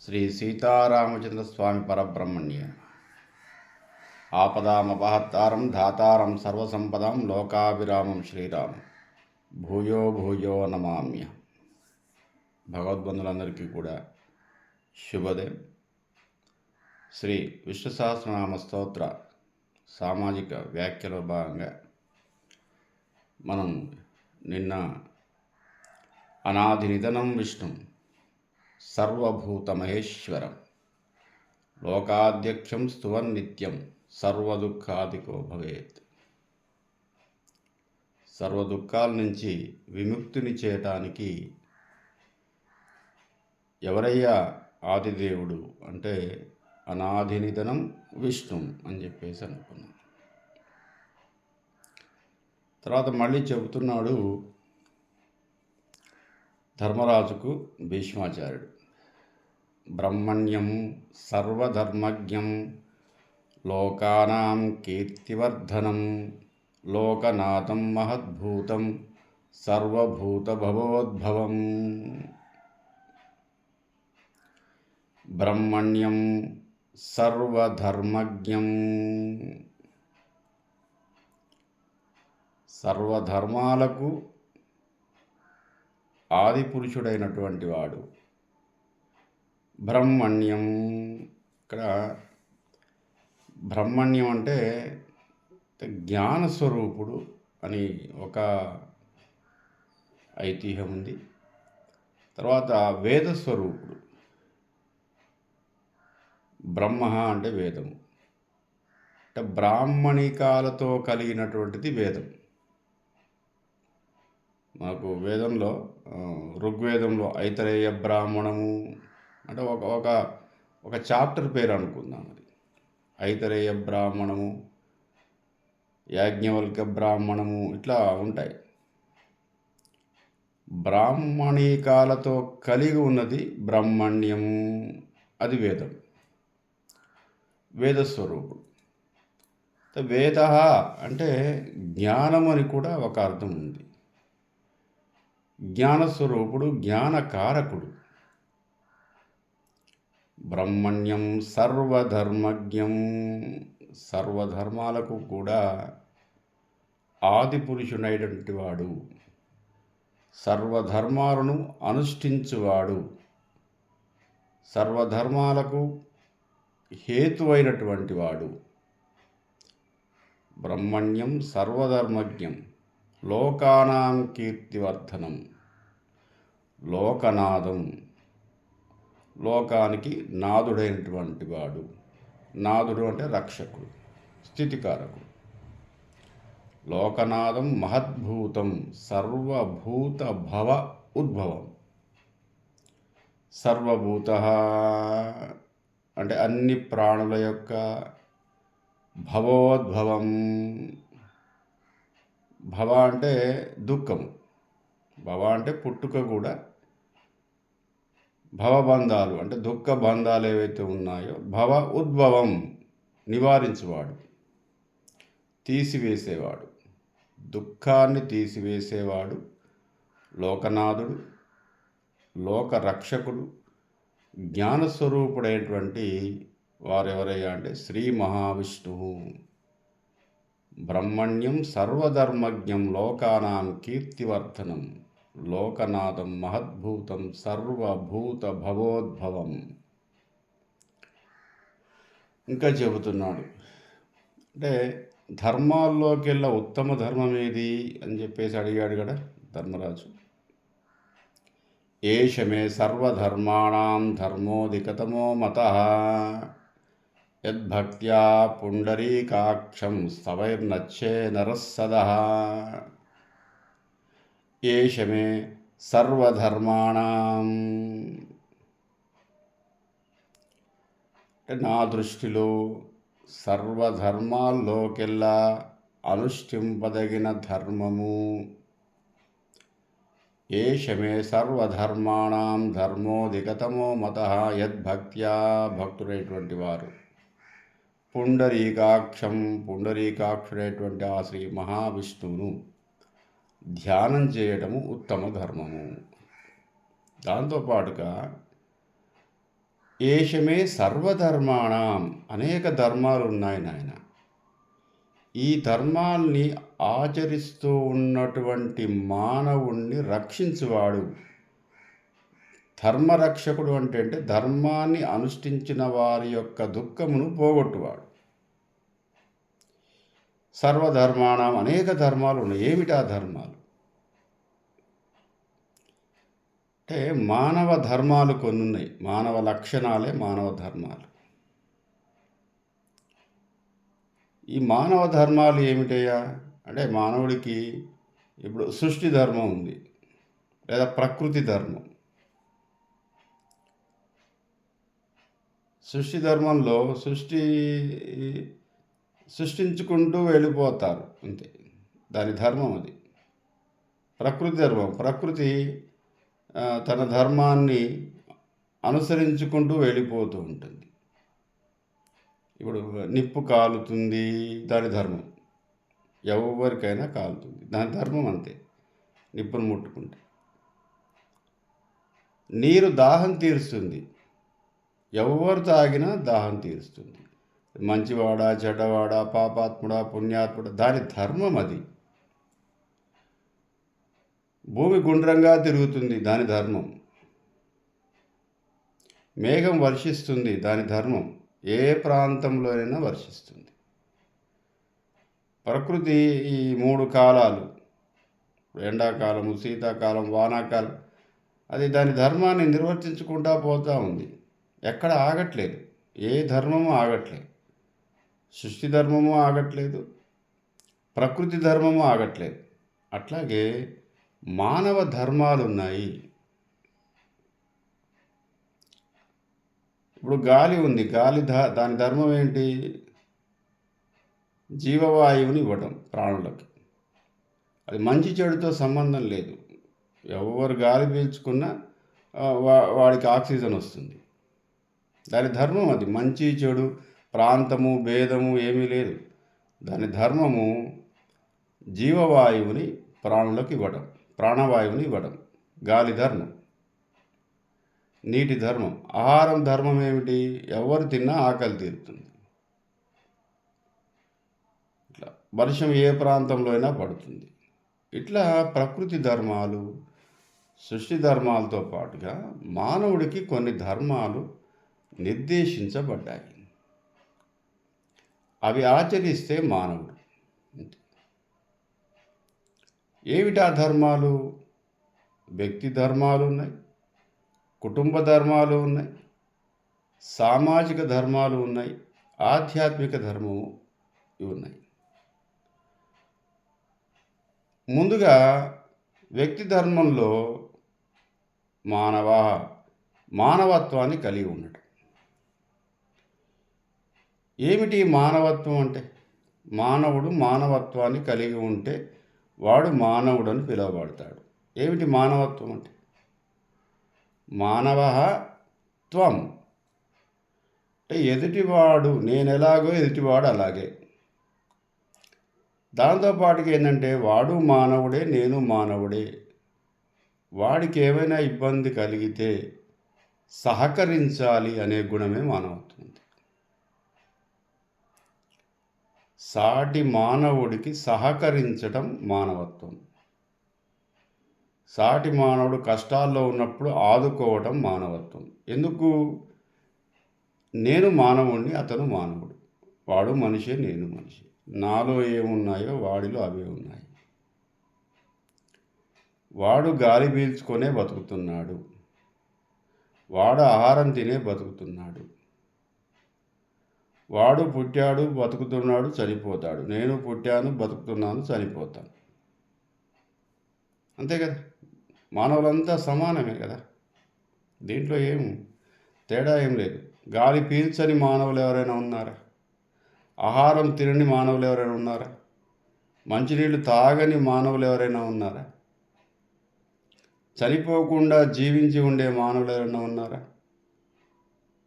శ్రీ సీతారామచంద్ర స్వామి పరబ్రహ్మణ్య ఆపదామపహత్తారం ధాతారం సర్వసంపదాం లోకాభిరామం శ్రీరామం భూయో భూయో నమామ్య. భగవద్బంధులందరికీ కూడా శుభోదయం. శ్రీ విష్ణు సహస్రనామ స్తోత్ర సామాజిక వ్యాఖ్యలో భాగంగా మనం నిన్న అనాది నిధనం విష్ణు సర్వభూత మహేశ్వరం లోకాధ్యక్షం స్తువన్ నిత్యం సర్వదుఃఖాదికో భవేత్. సర్వదుఃఖాల నుంచి విముక్తిని చేయటానికి ఎవరయ్యా ఆదిదేవుడు అంటే అనాది నిధనం విష్ణు అని చెప్పేసి అనుకున్నాం. తర్వాత మళ్ళీ చెబుతున్నాడు ధర్మరాజుకు భీష్మాచార్యుడు, బ్రహ్మణ్యం సర్వధర్మజ్ఞం లోకానాం కీర్తివర్ధనం లోకనాథం మహద్భూతం సర్వభూతభవోద్భవం. బ్రహ్మణ్యం సర్వధర్మజ్ఞం, సర్వధర్మాలకు ఆది పురుషుడైనటువంటి వాడు. బ్రహ్మణ్యం, ఇక్కడ బ్రహ్మణ్యం అంటే జ్ఞానస్వరూపుడు అని ఒక ఐతిహ్యం ఉంది. తర్వాత వేదస్వరూపుడు, బ్రహ్మ అంటే వేదము, అంటే బ్రాహ్మణికాలతో కలిగినటువంటిది వేదం. మాకు వేదంలో ఋగ్వేదంలో ఐతరేయ బ్రాహ్మణము అంటే ఒక చాప్టర్ పేరు అనుకుందాం. అది ఐతరేయ బ్రాహ్మణము, యాజ్ఞవల్క్య బ్రాహ్మణము ఇట్లా ఉంటాయి. బ్రాహ్మణికాలతో కలిగి ఉన్నది బ్రహ్మణ్యము, అది వేదం, వేదస్వరూపుడు. వేద అంటే జ్ఞానం అని కూడా ఒక అర్థం ఉంది. జ్ఞానస్వరూపుడు, జ్ఞానకారకుడు. బ్రహ్మణ్యం సర్వధర్మజ్ఞం, సర్వధర్మాలకు కూడా ఆది పురుషుడైనటువంటి వాడు, సర్వధర్మాలను అనుష్ఠించువాడు, సర్వధర్మాలకు హేతువైనటువంటి వాడు. బ్రహ్మణ్యం సర్వధర్మజ్ఞం లోకానాం కీర్తివర్ధనం, లోకనాథం, లోకానికి నాథుడైనటువంటి వాడు. నాథుడు అంటే రక్షకుడు, స్థితికారకుడు. లోకనాథం మహద్భూతం సర్వభూత భవ ఉద్భవం. సర్వభూత అంటే అన్ని ప్రాణుల యొక్క భవోద్భవం. భవ అంటే దుఃఖము, భవ అంటే పుట్టుక కూడా. భవబంధాలు అంటే దుఃఖ బంధాలు ఏవైతే ఉన్నాయో, భవ ఉద్భవం నివారించువాడు, తీసివేసేవాడు, దుఃఖాన్ని తీసివేసేవాడు, లోకనాథుడు, లోకరక్షకుడు, జ్ఞానస్వరూపుడైనటువంటి వారెవరయ్యా అంటే శ్రీ మహావిష్ణువు. బ్రహ్మణ్యం సర్వధర్మజ్ఞం లోకానాం కీర్తివర్ధనం లోకనాథం మహద్భూతం సర్వభూత భవోద్భవం. ఇంకా చెబుతున్నాడు, అంటే ధర్మాల్లోకెల్లా ఉత్తమ ధర్మం ఏది అని చెప్పేసి అడిగాడు కదా ధర్మరాజు. ఏషమే సర్వధర్మాణం ధర్మోధికతమో మతః యద్భక్త్యా పుండరీకాక్షం స్తవైర్నచ్చే నరస్సదః. ఏషమే సర్వధర్మాణం అంటే నా దృష్టిలో సర్వధర్మాల్లోకెల్లా అనుష్ఠింపదగిన ధర్మము. ఏషమే సర్వధర్మాణం ధర్మోధికతమో మతః యద్భక్త్యా భక్తుడైనటువంటి వారు. పుండరీకాక్షం పుండరీకాక్షుడైనటువంటి ఆ శ్రీ మహావిష్ణువును ధ్యానం చేయడము ఉత్తమ ధర్మము. దాంతోపాటుగా ఏషమే సర్వధర్మాణం, అనేక ధర్మాలు ఉన్నాయి నాయన. ఈ ధర్మాల్ని ఆచరిస్తూ ఉన్నటువంటి మానవుణ్ణి రక్షించువాడు. ధర్మరక్షకుడు అంటే ధర్మాన్ని అనుష్ఠించిన వారి యొక్క దుఃఖమును పోగొట్టువాడు. సర్వధర్మాణం, అనేక ధర్మాలు ఉన్నాయి. ఏమిటా ధర్మాలు అంటే మానవ ధర్మాలు కొన్ని ఉన్నాయి. మానవ లక్షణాలే మానవ ధర్మాలు. ఈ మానవ ధర్మాలు ఏమిటయ్యా అంటే మానవుడికి ఇప్పుడు సృష్టి ధర్మం ఉంది, లేదా ప్రకృతి ధర్మం. సృష్టి ధర్మంలో సృష్టించుకుంటూ వెళ్ళిపోతారు అంతే, దాని ధర్మం అది. ప్రకృతి ధర్మం, ప్రకృతి తన ధర్మాన్ని అనుసరించుకుంటూ వెళ్ళిపోతూ ఉంటుంది. ఇప్పుడు నిప్పు కాలుతుంది, దాని ధర్మం. ఎవరికైనా కాలుతుంది, దాని ధర్మం అంతే, నిప్పును ముట్టుకుంటే. నీరు దాహం తీరుస్తుంది, ఎవరు తాగినా దాహం తీరుస్తుంది. మంచివాడా చెడ్డవాడా, పాపాత్ముడా పుణ్యాత్ముడా, దాని ధర్మం అది. భూమి గుండ్రంగా తిరుగుతుంది, దాని ధర్మం. మేఘం వర్షిస్తుంది, దాని ధర్మం. ఏ ప్రాంతంలోనైనా వర్షిస్తుంది. ప్రకృతి ఈ 3 కాలాలు, ఎండాకాలము, శీతాకాలం, వానాకాలం, అది దాని ధర్మాన్ని నిర్వర్తించుకుంటూ పోతూ ఉంది. ఎక్కడ ఆగట్లేదు, ఏ ధర్మము ఆగట్లేదు. సృష్టి ధర్మము ఆగట్లేదు, ప్రకృతి ధర్మము ఆగట్లేదు. అట్లాగే మానవ ధర్మాలు ఉన్నాయి. ఇప్పుడు గాలి ఉంది, దాని ధర్మం ఏంటి? జీవవాయువుని ఇవ్వటం ప్రాణులకి. అది మంచి చెడుతో సంబంధం లేదు. ఎవరు గాలి పీల్చుకున్నా వాడికి ఆక్సిజన్ వస్తుంది. దాని ధర్మం అది. మంచి చెడు ప్రాంతము భేదము ఏమీ లేదు. దాని ధర్మము జీవవాయువుని ప్రాణులకు ఇవ్వడం, ప్రాణవాయువుని ఇవ్వడం గాలి ధర్మం. నీటి ధర్మం, ఆహారం ధర్మం ఏమిటి? ఎవరు తిన్నా ఆకలి తీరుతుంది. ఇట్లా వర్షం ఏ ప్రాంతంలో అయినా పడుతుంది. ఇట్లా ప్రకృతి ధర్మాలు, సృష్టి ధర్మాలతో పాటుగా మానవుడికి కొన్ని ధర్మాలు నిర్దేశించబడ్డాయి. అవి ఆచరిస్తే మానవుడు. ఏమిటా ధర్మాలు? వ్యక్తి ధర్మాలు ఉన్నాయి, కుటుంబ ధర్మాలు ఉన్నాయి, సామాజిక ధర్మాలు ఉన్నాయి, ఆధ్యాత్మిక ధర్మము ఇవి ఉన్నాయి. ముందుగా వ్యక్తి ధర్మంలో మానవత్వాన్ని కలిగి ఉండటం. ఏమిటి మానవత్వం అంటే? మానవుడు మానవత్వాన్ని కలిగి ఉంటే వాడు మానవుడు అని పిలువబడతాడు. ఏమిటి మానవత్వం అంటే? మానవత్వం అంటే ఎదుటివాడు నేను ఎలాగో ఎదుటివాడు అలాగే. దాంతోపాటుగా ఏంటంటే వాడు మానవుడే, నేను మానవుడే. వాడికి ఏమైనా ఇబ్బంది కలిగితే సహకరించాలి అనే గుణమే మానవత్వం. సాటి మానవుడికి సహకరించటం మానవత్వం. సాటి మానవుడు కష్టాల్లో ఉన్నప్పుడు ఆదుకోవటం మానవత్వం. ఎందుకు? నేను మానవుడిని, అతను మానవుడు. వాడు మనిషే, నేను మనిషి. నాలో ఏమున్నాయో వాడిలో అవే ఉన్నాయి. వాడు గాలి పీల్చుకొనే బతుకుతున్నాడు, వాడు ఆహారం తినే బతుకుతున్నాడు. వాడు పుట్టాడు, బతుకుతున్నాడు, చనిపోతాడు. నేను పుట్టాను, బతుకుతున్నాను, చనిపోతాను. అంతే కదా. మానవులంతా సమానమే కదా. దీంట్లో ఏం తేడా ఏం లేదు. గాలి పీల్చని మానవులు ఎవరైనా ఉన్నారా? ఆహారం తినని మానవులు ఎవరైనా ఉన్నారా? మంచినీళ్ళు తాగని మానవులు ఎవరైనా ఉన్నారా? చనిపోకుండా జీవించి ఉండే మానవులు ఎవరైనా ఉన్నారా?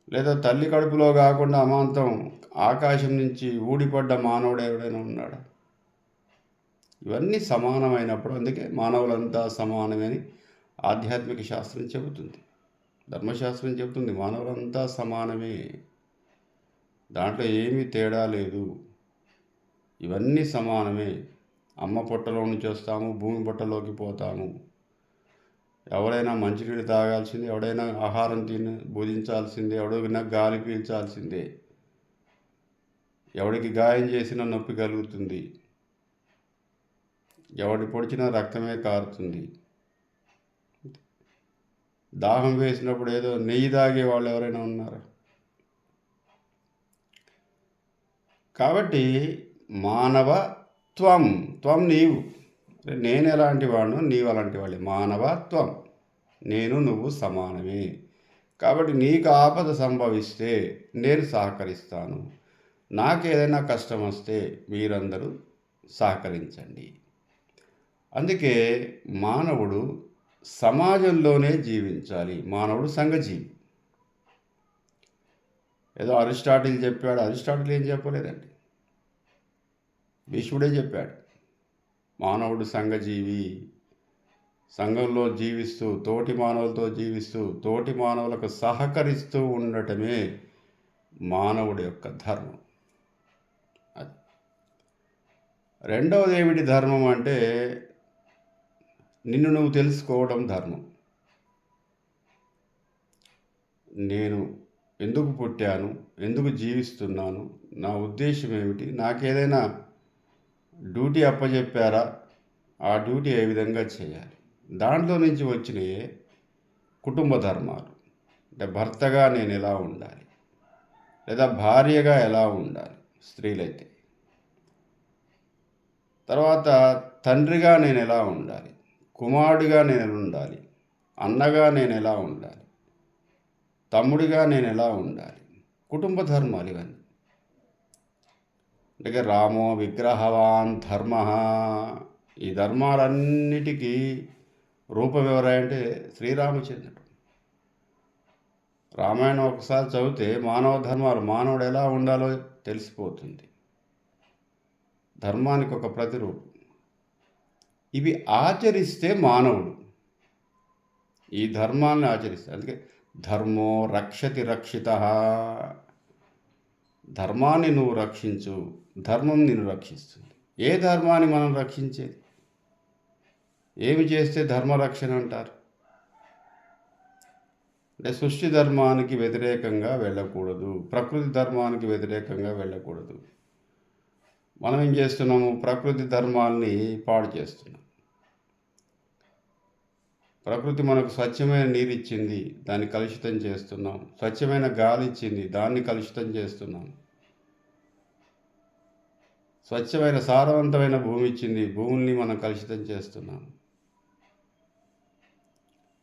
లేదా తల్లి కడుపులో కాకుండా అమాంతం ఆకాశం నుంచి ఊడిపడ్డ మానవుడు ఎవరైనా ఉన్నాడా? ఇవన్నీ సమానమైనప్పుడు, అందుకే మానవులంతా సమానమని ఆధ్యాత్మిక శాస్త్రం చెబుతుంది. ధర్మశాస్త్రం చెబుతుంది మానవులంతా సమానమే, దాంట్లో ఏమీ తేడా లేదు, ఇవన్నీ సమానమే. అమ్మ పొట్టలో నుంచి వస్తాము, భూమి పొట్టలోకి పోతాము. ఎవడైనా మంచినీళ్ళు తాగాల్సిందే, ఎవడైనా ఆహారం భుజించాల్సిందే, ఎవడైనా గాలి పీల్చాల్సిందే. ఎవడికి గాయం చేసినా నొప్పి కలుగుతుంది, ఎవడి పొడిచినా రక్తమే కారుతుంది. దాహం వేసినప్పుడు ఏదో నెయ్యి తాగే వాళ్ళు ఎవరైనా ఉన్నారా? కాబట్టి మానవత్వం, త్వం నీవు, నేను ఎలాంటి వాడినో నీవు అలాంటి వాళ్ళే. మానవత్వం, నేను నువ్వు సమానమే. కాబట్టి నీకు ఆపద సంభవిస్తే నేను సహకరిస్తాను, నాకు ఏదైనా కష్టం వస్తే మీరందరూ సహకరించండి. అందుకే మానవుడు సమాజంలోనే జీవించాలి. మానవుడు సంఘజీవి. ఏదో అరిస్టాటిల్ చెప్పాడు, అరిస్టాటిల్ ఏం చెప్పలేదండి, భీష్ముడే చెప్పాడు. మానవుడు సంఘజీవి, సంఘంలో జీవిస్తూ, తోటి మానవులతో జీవిస్తూ, తోటి మానవులకు సహకరిస్తూ ఉండటమే మానవుడి యొక్క ధర్మం. అది రెండవది ఏమిటి ధర్మం అంటే, నిన్ను నువ్వు తెలుసుకోవడం ధర్మం. నేను ఎందుకు పుట్టాను, ఎందుకు జీవిస్తున్నాను, నా ఉద్దేశం ఏమిటి, నాకేదైనా డ్యూటీ అప్పచెప్పారా, ఆ డ్యూటీ ఏ విధంగా చేయాలి. దాంట్లో నుంచి వచ్చినయే కుటుంబ ధర్మాలు. అంటే భర్తగా నేను ఎలా ఉండాలి, లేదా భార్యగా ఎలా ఉండాలి స్త్రీలైతే, తర్వాత తండ్రిగా నేను ఎలా ఉండాలి, కుమారుడిగా నేను ఎలా ఉండాలి, అన్నగా నేను ఎలా ఉండాలి, తమ్ముడిగా నేను ఎలా ఉండాలి. కుటుంబ ధర్మాలు ఇవన్నీ. అంటే రామో విగ్రహవాన్ ధర్మ, ఈ ధర్మాలన్నిటికీ రూపం ఎవరంటే శ్రీరామచంద్రుడు. రామాయణం ఒకసారి చదివితే మానవ ధర్మాలు, మానవుడు ఎలా ఉండాలో తెలిసిపోతుంది. ధర్మానికి ఒక ప్రతిరూపం. ఇవి ఆచరిస్తే మానవుడు, ఈ ధర్మాన్ని ఆచరిస్తే, అందుకే ధర్మో రక్షతి రక్షిత. ధర్మాన్ని నువ్వు రక్షించు, ధర్మం నిన్ను రక్షిస్తుంది. ఏ ధర్మాన్ని మనం రక్షించేది? ఏమి చేస్తే ధర్మరక్షణ అంటారు? అంటే సృష్టి ధర్మానికి వ్యతిరేకంగా వెళ్ళకూడదు, ప్రకృతి ధర్మానికి వ్యతిరేకంగా వెళ్ళకూడదు. మనం ఏం చేస్తున్నాము? ప్రకృతి ధర్మాల్ని పాడు చేస్తున్నాం. ప్రకృతి మనకు స్వచ్ఛమైన నీరు ఇచ్చింది, దాన్ని కలుషితం చేస్తున్నాం. స్వచ్ఛమైన గాలి ఇచ్చింది, దాన్ని కలుషితం చేస్తున్నాం. స్వచ్ఛమైన సారవంతమైన భూమి ఇచ్చింది, భూముల్ని మనం కలుషితం చేస్తున్నాం.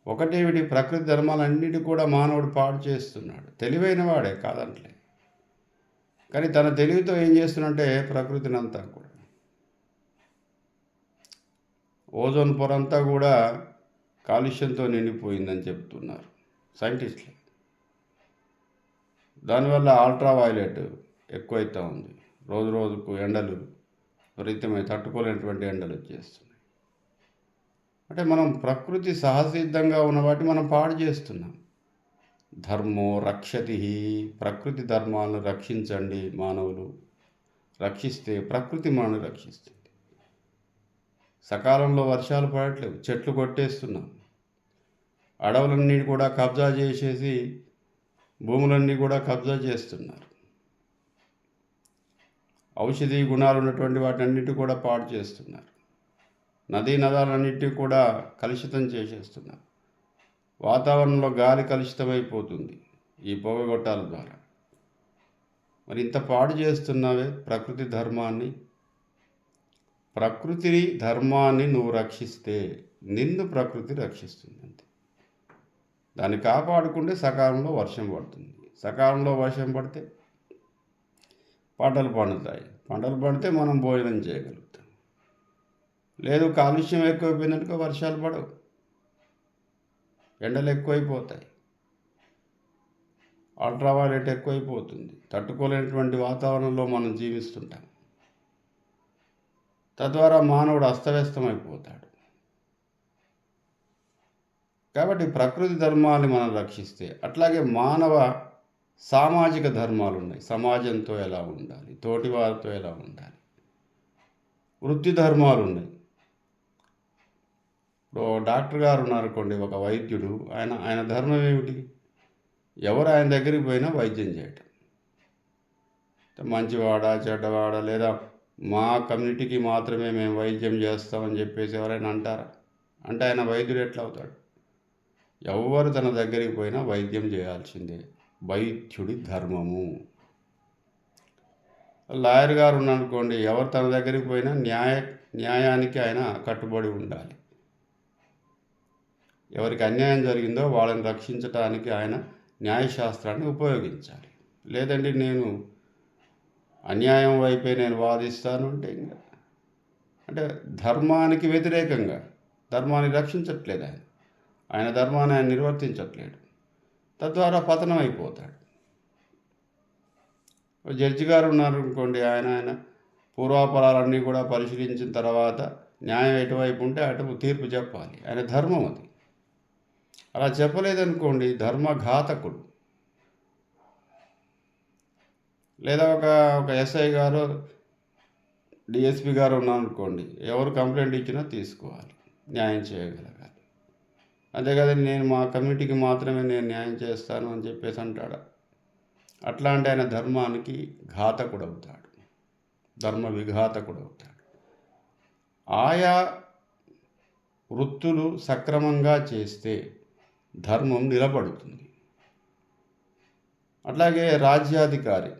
ఒకటేమిటి, ప్రకృతి ధర్మాలన్నిటి కూడా మానవుడు పాడు చేస్తున్నాడు. తెలివైన వాడే, కాదంటలే. కానీ తన తెలివితో ఏం చేస్తున్నట్టే ప్రకృతిని అంతా కూడా, ఓజోన్ పొర అంతా కూడా కాలుష్యంతో నిండిపోయిందని చెప్తున్నారు సైంటిస్టులు. దానివల్ల అల్ట్రా వైలెట్ ఎక్కువైతే ఉంది. రోజు రోజుకు ఎండలు విపరీతమై తట్టుకోలేనటువంటి ఎండలు వచ్చేస్తున్నాయి. అంటే మనం ప్రకృతి సహసిద్ధంగా ఉన్న వాటిని మనం పాడు చేస్తున్నాం. ధర్మో రక్షతి, ప్రకృతి ధర్మాలను రక్షించండి మానవులు. రక్షిస్తే ప్రకృతి మనల్ని రక్షిస్తుంది. సకాలంలో వర్షాలు పడట్లేవు, చెట్లు కొట్టేస్తున్నాం, అడవులన్నీ కూడా కబ్జా చేసేసి భూములన్నీ కూడా కబ్జా చేస్తున్నారు. ఔషధీ గుణాలు ఉన్నటువంటి వాటన్నిటి కూడా పాడు చేస్తున్నారు. నదీ నదాలన్నిటినీ కూడా కలుషితం చేసేస్తున్నారు. వాతావరణంలో గాలి కలుషితమైపోతుంది ఈ పొగగొట్టాల ద్వారా. మరి ఇంత పాడు చేస్తున్నావే ప్రకృతి ధర్మాన్ని. ప్రకృతి ధర్మాన్ని నువ్వు రక్షిస్తే నిన్ను ప్రకృతి రక్షిస్తుంది అంతే. దాన్ని కాపాడుకుంటే సకాలంలో వర్షం పడుతుంది. సకాలంలో వర్షం పడితే పంటలు పండుతాయి. పంటలు పండితే మనం భోజనం చేయగలుగుతాం. లేదు, కాలుష్యం ఎక్కువైపోయిందనుకో వర్షాలు పడవు, ఎండలు ఎక్కువైపోతాయి, అల్ట్రావైలెట్ ఎక్కువైపోతుంది. తట్టుకోలేనటువంటి వాతావరణంలో మనం జీవిస్తుంటాం. తద్వారా మానవుడు అస్తవ్యస్తమైపోతాడు. కాబట్టి ప్రకృతి ధర్మాన్ని మనం రక్షిస్తే, అట్లాగే మానవ సామాజిక ధర్మాలు ఉన్నాయి. సమాజంతో ఎలా ఉండాలి, తోటి వారితో ఎలా ఉండాలి, వృత్తి ధర్మాలు ఉన్నాయి. ఇప్పుడు డాక్టర్ గారు ఉన్నారనుకోండి, ఒక వైద్యుడు, ఆయన ధర్మం ఏమిటి? ఎవరు ఆయన దగ్గరికి పోయినా వైద్యం చేయటం. మంచివాడా చెడ్డవాడా, లేదా మా కమ్యూనిటీకి మాత్రమే మేము వైద్యం చేస్తామని చెప్పేసి ఎవరైనా అంటారా? అంటే ఆయన వైద్యుడు ఎట్లా అవుతాడు? ఎవరు తన దగ్గరికి పోయినా వైద్యం చేయాల్సిందే. వైద్యుడి ధర్మము. లాయర్ గారు ఉన్నారనుకోండి, ఎవరు తన దగ్గరికి పోయినా న్యాయానికి ఆయన కట్టుబడి ఉండాలి. ఎవరికి అన్యాయం జరిగిందో వాళ్ళని రక్షించడానికి ఆయన న్యాయశాస్త్రాన్ని ఉపయోగించాలి. లేదండి నేను అన్యాయం వైపే నేను వాదిస్తాను అంటే ధర్మానికి వ్యతిరేకంగా, ధర్మాన్ని రక్షించట్లేదు ఆయన ధర్మాన్ని ఆయన నిర్వర్తించట్లేడు. తద్వారా పతనం అయిపోతాడు. జడ్జి గారు ఉన్నారనుకోండి, ఆయన పూర్వాపరాలన్నీ కూడా పరిశీలించిన తర్వాత న్యాయం ఎటువైపు ఉంటే అటు తీర్పు చెప్పాలి. ఆయన ధర్మం అది. అలా చెప్పలేదనుకోండి, ధర్మఘాతకుడు. లేదా ఒక ఎస్ఐ గారు, డిఎస్పి గారు ఉన్నారనుకోండి, ఎవరు కంప్లైంట్ ఇచ్చినా తీసుకోవాలి, న్యాయం చేయగలగాలి. అంతే కదండి, నేను మా కమ్యూనిటీకి మాత్రమే నేను న్యాయం చేస్తాను అని చెప్పేసి అంటాడా? అట్లాంటి ఆయన ధర్మానికి ఘాతకుడు అవుతాడు, ధర్మ విఘాతకుడు అవుతాడు. ఆయా వృత్తులు సక్రమంగా చేస్తే ధర్మం నిలబడుతుంది. అట్లాగే రాజ్యాధికారి,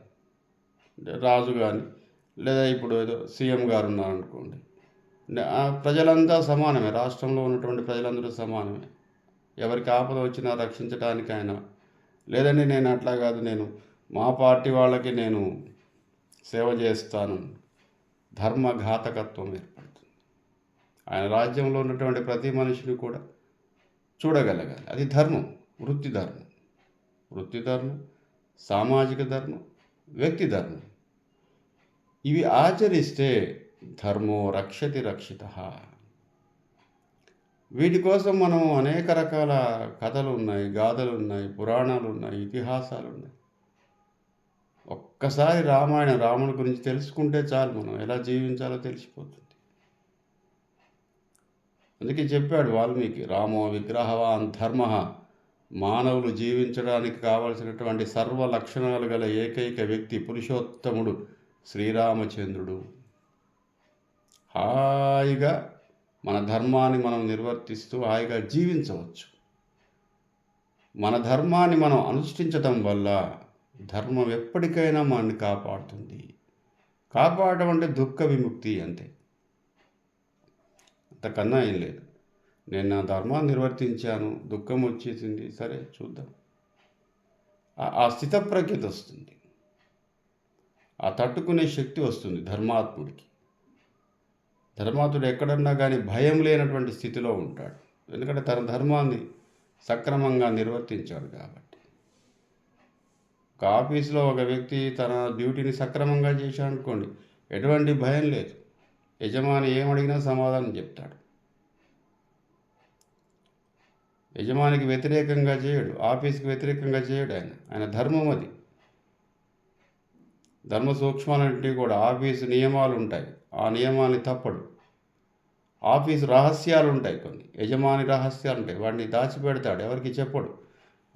రాజు కానీ, లేదా ఇప్పుడు ఏదో సీఎం గారు ఉన్నారనుకోండి, ప్రజలంతా సమానమే. రాష్ట్రంలో ఉన్నటువంటి ప్రజలందరూ సమానమే. ఎవరికి ఆపద వచ్చినా రక్షించడానికి ఆయన, లేదండి నేను అట్లా కాదు, నేను మా పార్టీ వాళ్ళకి నేను సేవ చేస్తాను, ధర్మఘాతకత్వం ఏర్పడుతుంది. ఆయన రాజ్యంలో ఉన్నటువంటి ప్రతి మనిషిని కూడా చూడగలగాలి. అది ధర్మం, వృత్తి ధర్మం, సామాజిక ధర్మం, వ్యక్తి ధర్మం. ఇవి ఆచరిస్తే ధర్మో రక్షతి రక్షితః. వీటి కోసం మనం అనేక రకాల కథలు ఉన్నాయి, గాథలు ఉన్నాయి, పురాణాలు ఉన్నాయి, ఇతిహాసాలు ఉన్నాయి. ఒక్కసారి రాముడి గురించి తెలుసుకుంటే చాలు, మనం ఎలా జీవించాలో తెలిసిపోతుంది. అందుకే చెప్పాడు వాల్మీకి, రామో విగ్రహవాన్ ధర్మ, మానవులు జీవించడానికి కావలసినటువంటి సర్వ లక్షణాలు గల ఏకైక వ్యక్తి పురుషోత్తముడు శ్రీరామచంద్రుడు. హాయిగా మన ధర్మాన్ని మనం నిర్వర్తిస్తూ హాయిగా జీవించవచ్చు. మన ధర్మాన్ని మనం అనుష్ఠించటం వల్ల ధర్మం ఎప్పటికైనా మనల్ని కాపాడుతుంది. కాపాడటం అంటే దుఃఖ విముక్తి, అంతే, అంతకన్నా ఏం లేదు. నేను నా ధర్మాన్ని నిర్వర్తించాను, దుఃఖం వచ్చేసింది, సరే చూద్దాం. ఆ స్థితప్రజ్ఞత వస్తుంది, ఆ తట్టుకునే శక్తి వస్తుంది ధర్మాత్ముడికి. ధర్మాత్ముడు ఎక్కడన్నా కానీ భయం లేనటువంటి స్థితిలో ఉంటాడు. ఎందుకంటే తన ధర్మాన్ని సక్రమంగా నిర్వర్తించాడు కాబట్టి. ఒక ఆఫీసులో ఒక వ్యక్తి తన డ్యూటీని సక్రమంగా చేశాడు అనుకోండి, ఎటువంటి భయం లేదు. యజమాని ఏమడిగినా సమాధానం చెప్తాడు. యజమానికి వ్యతిరేకంగా చేయడు, ఆఫీస్కి వ్యతిరేకంగా చేయడు. ఆయన ధర్మం అది. ధర్మ సూక్ష్మాలంటే కూడా ఆఫీసు నియమాలు ఉంటాయి, ఆ నియమాన్ని తప్పడు. ఆఫీసు రహస్యాలు ఉంటాయి, కొన్ని యజమాని రహస్యాలు ఉంటాయి, వాటిని దాచిపెడతాడు, ఎవరికి చెప్పడు.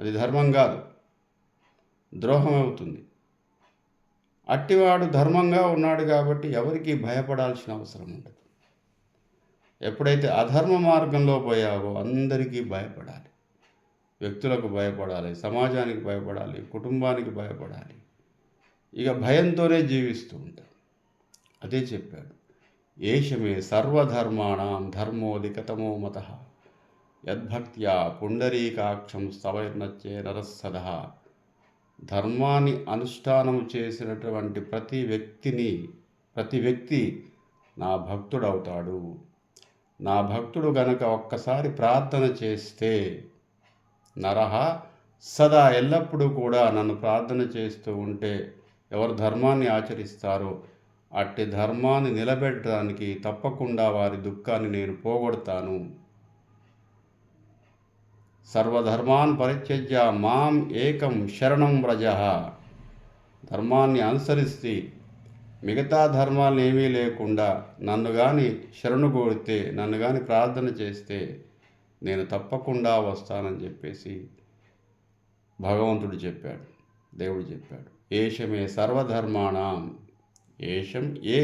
అది ధర్మం కాదు, ద్రోహం అవుతుంది. అట్టివాడు ధర్మంగా ఉన్నాడు కాబట్టి ఎవరికి భయపడాల్సిన అవసరం ఉండదు. ఎప్పుడైతే అధర్మ మార్గంలో పోయావో అందరికీ భయపడాలి. వ్యక్తులకు భయపడాలి, సమాజానికి భయపడాలి, కుటుంబానికి భయపడాలి. ఇక భయంతోనే జీవిస్తూ ఉంటాం. అదే చెప్పాడు, ఏషమే సర్వధర్మాణం ధర్మోధికతమో మతః యద్భక్త్యా పుండరీకాక్షం స్తవైర్నచ్చే నరస్సదః. ధర్మాన్ని అనుష్ఠానం చేసినటువంటి ప్రతి వ్యక్తి నా భక్తుడవుతాడు. నా భక్తుడు గనక ఒక్కసారి ప్రార్థన చేస్తే, నరహ సదా ఎల్లప్పుడూ కూడా నన్ను ప్రార్థన చేస్తూ ఉంటే, ఎవరు ధర్మాన్ని ఆచరిస్తారో అట్టి ధర్మాన్ని నిలబెట్టడానికి తప్పకుండా వారి దుఃఖాన్ని నేను పోగొడతాను. సర్వధర్మాన్ పరిత్యజ్య మాం ఏకం శరణం వ్రజ. ధర్మాన్ని అనుసరిస్తే మిగతా ధర్మాలు ఏమీ లేకుండా నన్ను కానీ శరణు కోరితే, నన్ను కానీ ప్రార్థన చేస్తే నేను తప్పకుండా వస్తానని చెప్పేసి భగవంతుడు చెప్పాడు, దేవుడు చెప్పాడు. ఏషమే సర్వధర్మాణం, ఏషం ఏ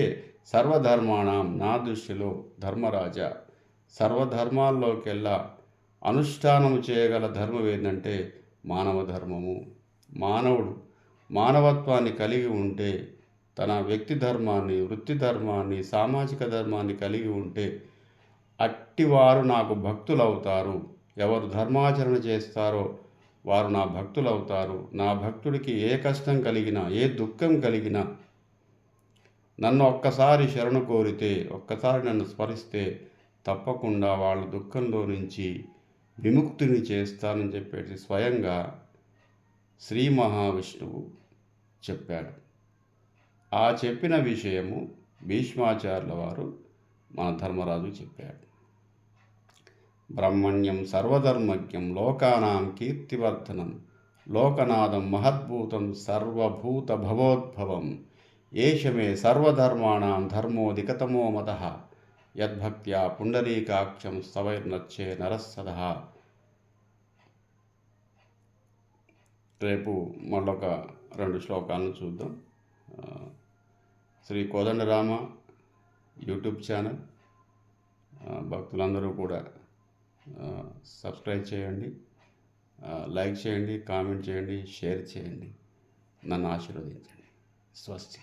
సర్వధర్మాణం, నా దృష్టిలో ధర్మరాజ సర్వధర్మాల్లోకెల్లా అనుష్ఠానము చేయగల ధర్మం ఏంటంటే మానవ ధర్మము. మానవుడు మానవత్వాన్ని కలిగి ఉంటే, తన వ్యక్తి ధర్మాన్ని, వృత్తి ధర్మాన్ని, సామాజిక ధర్మాన్ని కలిగి ఉంటే అట్టివారు నాకు భక్తులవుతారు. ఎవరు ధర్మాచరణ చేస్తారో వారు నా భక్తులవుతారు. నా భక్తుడికి ఏ కష్టం కలిగినా, ఏ దుఃఖం కలిగినా నన్ను ఒక్కసారి శరణు కోరితే, ఒక్కసారి నన్ను స్మరిస్తే తప్పకుండా వాళ్ళ దుఃఖంలో నుంచి విముక్తిని చేస్తానని చెప్పేసి స్వయంగా శ్రీ మహావిష్ణువు చెప్పాడు. ఆ చెప్పిన విషయము భీష్మాచార్యుల వారు మన ధర్మరాజు చెప్పాడు. బ్రహ్మణ్యం సర్వధర్మజ్ఞం లోకానాం కీర్తివర్ధనం లోకనాథం మహద్భూతం సర్వభూత భవోద్భవం ఏషమే సర్వధర్మాణం ధర్మోధికతమో మతః యద్భక్త్యా పుండరీకాక్షం స్తవైర్నచ్చే నరస్సదః. రేపు మళ్ళొక 2 శ్లోకాలను చూద్దాం. శ్రీ కోదండరామ యూట్యూబ్ ఛానల్ భక్తులందరూ కూడా సబ్స్క్రైబ్ చేయండి, లైక్ చేయండి, కామెంట్ చేయండి, షేర్ చేయండి. నన్ను ఆశీర్వదించండి. స్వస్తి.